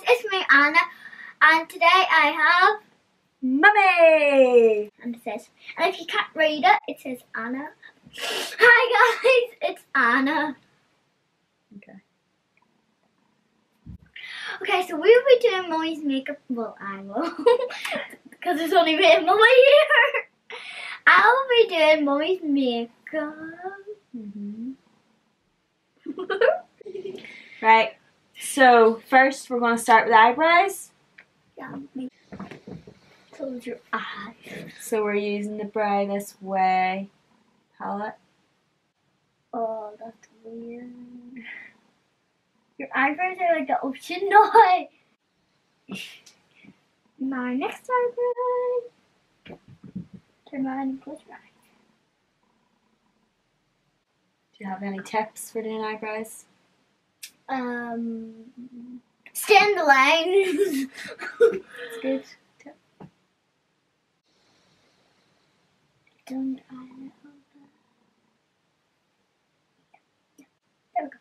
it's me, Anna, and today I have Mummy! and it says, and if you can't read it, it says Anna. Hi guys, it's Anna. Okay, so we'll be doing Mummy's makeup. Well, I will, because there's only me and Mummy here. I'll be doing Mummy's makeup. Right, so first we're going to start with eyebrows. Yeah, me. Close your eyes. So we're using the Brow This Way palette. Oh, that's weird. Your eyebrows are like the ocean now. Now, next eyebrow. Turn around and close your eyes. Do you have any tips for doing eyebrows? Stay in the lines. That's good. Tip. Don't I There we go.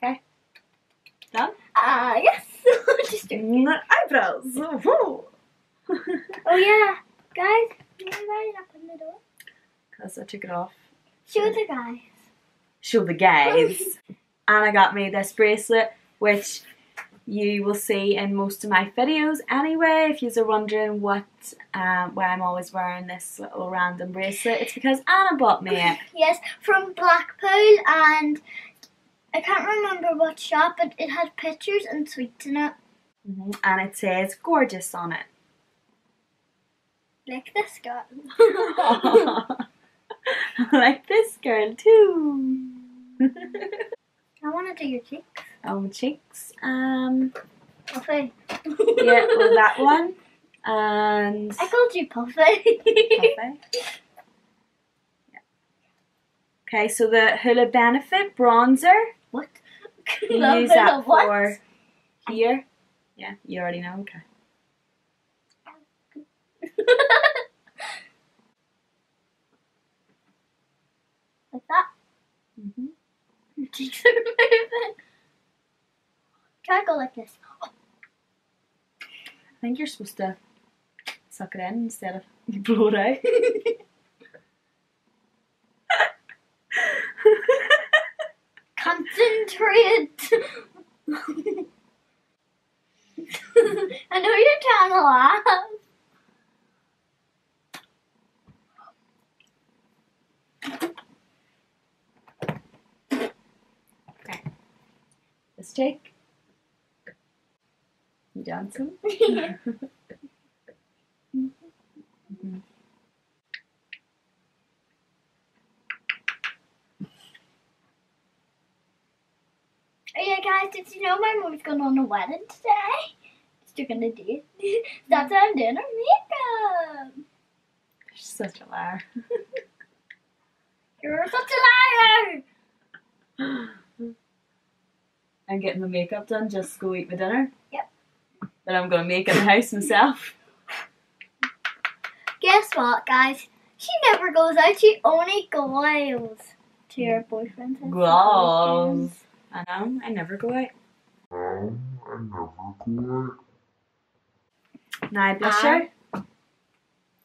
Okay. Done? Yes. Just doing eyebrows. Oh yeah, guys. Why not open the door? Because I took it off. Show the guys. Show the guys. Anna got me this bracelet, which you will see in most of my videos anyway. If you're wondering why I'm always wearing this little random bracelet, it's because Anna bought me it. Yes, from Blackpool, and I can't remember what shop, but it had pictures and sweets in it. And it says gorgeous on it. Like this girl. Like this girl too. I want to do your cheeks. Oh, my cheeks. Puffy. Yeah, well, that one. And I called you Puffy. Puffy. Yeah. Okay, so the Hula Benefit bronzer. What? You use that for here. Yeah, you already know. Okay. Like that. Your cheeks are moving. Can I go like this? I think you're supposed to suck it in instead of blow it out. Concentrate. I know you're trying to laugh. Okay. This cheek. You dancing? Yeah. Oh yeah, guys, did you know my mom's going on a wedding today? She's gonna do it. That's why I'm doing her makeup. You're such a liar. You're such a liar. I'm getting my makeup done just to go eat my dinner. Yep. But I'm going to make it in the house myself. Guess what, guys? She never goes out. She only goes to her boyfriend's house. Glows. I know. I never go out. Now, blusher.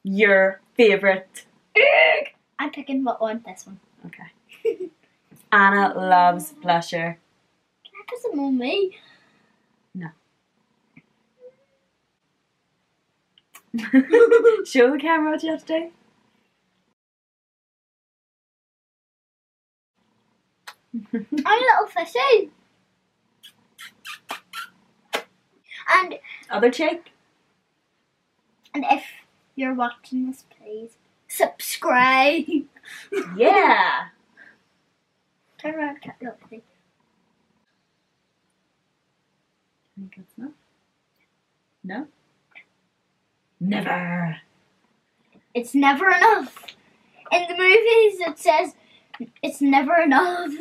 Your favourite. I'm picking what one? This one. Okay. Anna loves blusher. Can I put some on me? No. Show the camera what you have to do. I'm a little fishy. And Other cheek. And if you're watching this, please subscribe. Yeah. Turn around, cat. Look, see. Think it's enough? No? Never. It's never enough. In the movies, it says it's never enough.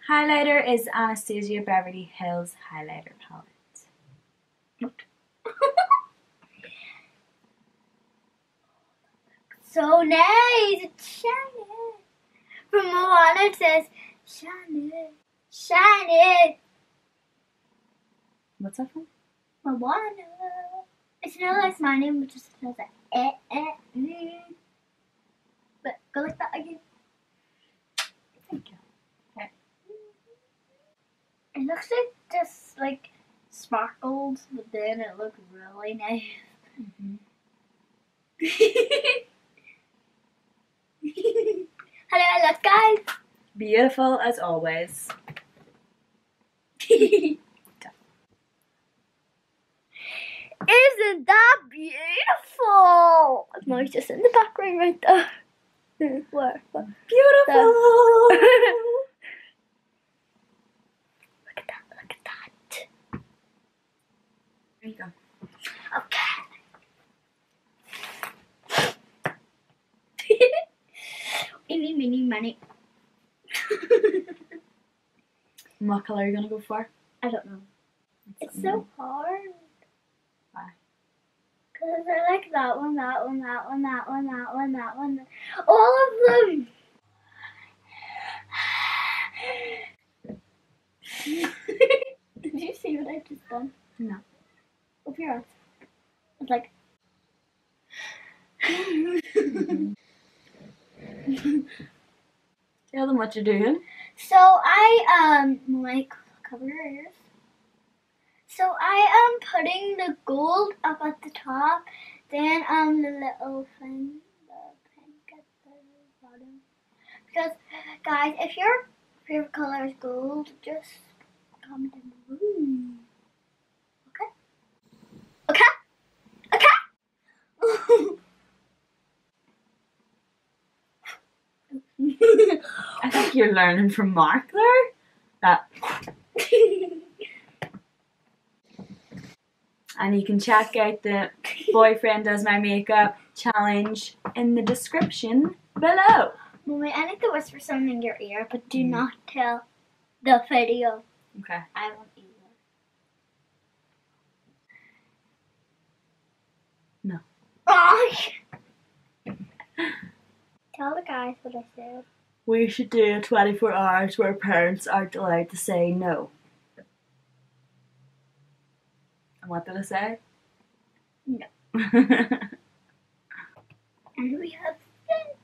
Highlighter is Anastasia Beverly Hills highlighter palette. So nice. It's shiny. From Moana, it says shiny, Shiny. What's that from? Moana. It's not like my name, which just says But go like that again. Thank you. Okay. It looks like just like sparkles, but then it looks really nice. Hello, look, guys. Beautiful as always. Isn't that beautiful? Mine's just in the background right there. Where? Beautiful. Look at that, look at that. There you go. Okay. Eeny, meeny, miny. What colour are you going to go for? I don't know. It's so hard. Why? Because I like that one, that one, that one, that one, that one, that one. All of them. Did you see what I just done? No. Open your eyes. It's like. Tell them what you're doing. So I like cover your ears. So I am putting the gold up at the top, then the little thing, the pink at the bottom. Because guys, if your favorite color is gold, just comment in blue. Okay? Okay? Okay? I think you're learning from Mark there. That. And you can check out the Boyfriend Does My Makeup challenge in the description below. Mommy, I need to whisper something in your ear, but do not tell the video. Okay. I won't either. No. Oh. Tell the guys what I said. We should do 24 hours where parents aren't allowed to say no. And what did I say? No. And we have this.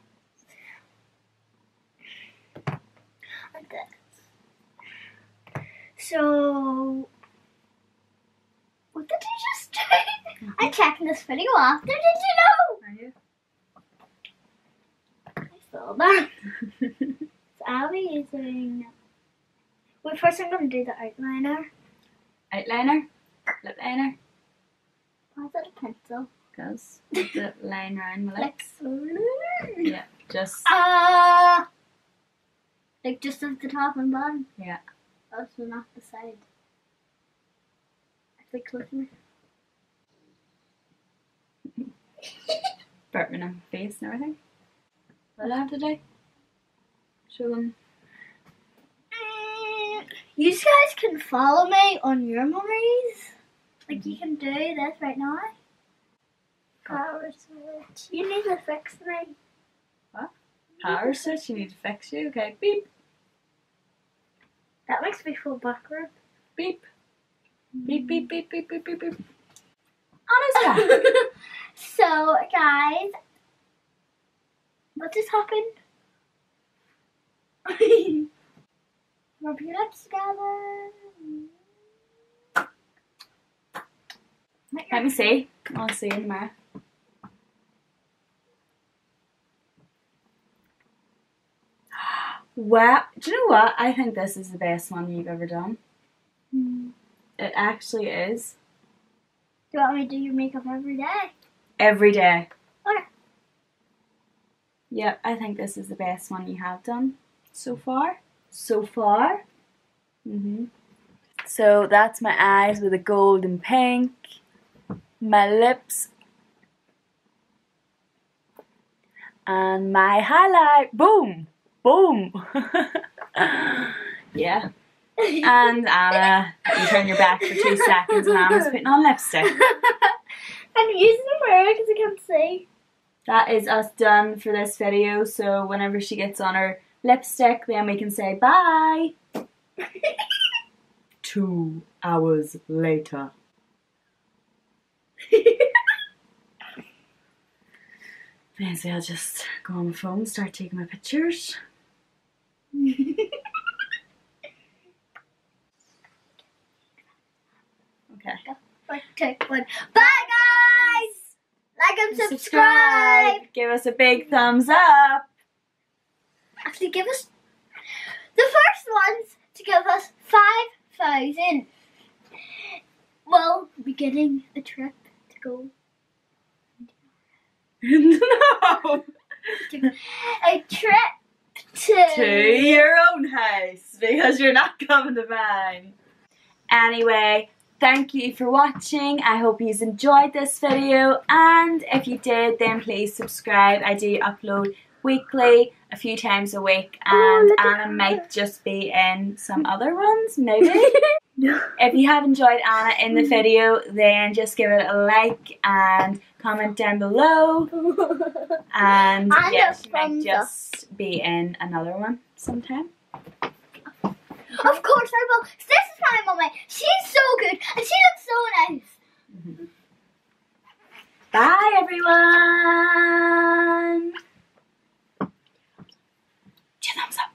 And this. So, what did you just do? I'm checking this video after, did you know? Are you? I saw that. So I'll be using. Well, first I'm going to do the outliner. Eyeliner? Lip liner? Why is it a pencil? Because the line around my Like, lips. Yeah, just. Like just at the top and bottom. Yeah. Oh, so not the side. Actually, closer. Burping on my face and everything. What do I have to do? Show them. You guys can follow me on your memories. Like you can do this right now. Power switch. You need to fix me. What? Power switch? You need to fix you? Okay. Beep. That makes me feel backward. Beep. Beep, beep, beep, beep, beep, beep, beep. Honest. So, guys, what just happened? Rub your lips together. Let me see. I'll see in the mirror. Wow. Do you know what? I think this is the best one you've ever done. It actually is. Do you want me to do your makeup every day? Every day. Okay. Yep, I think this is the best one you have done so far. So far. So that's my eyes with a gold and pink. My lips. And my highlight. Boom! Boom! Yeah. And Anna, you turn your back for 2 seconds and Anna's putting on lipstick. I'm using the mirror because I can't see. That is us done for this video, so whenever she gets on her lipstick, then we can say bye. 2 hours later. Basically, I'll just go on my phone, start taking my pictures. Okay. Take one. Bye, guys. Like and subscribe. Give us a big thumbs up. Actually, give us the first ones to give us 5,000. We'll be getting a trip to go. No. A trip To your own house, because you're not coming to mine. Anyway, thank you for watching. I hope you enjoyed this video, and if you did, then please subscribe. I do upload weekly, a few times a week, and Anna might just be in some other ones, maybe. If you have enjoyed Anna in the video, then just give it a like and comment down below. And yeah, she might just be in another one sometime. Of course I will. This is my mummy. She's so good and she looks so nice. Bye everyone. 2 thumbs up.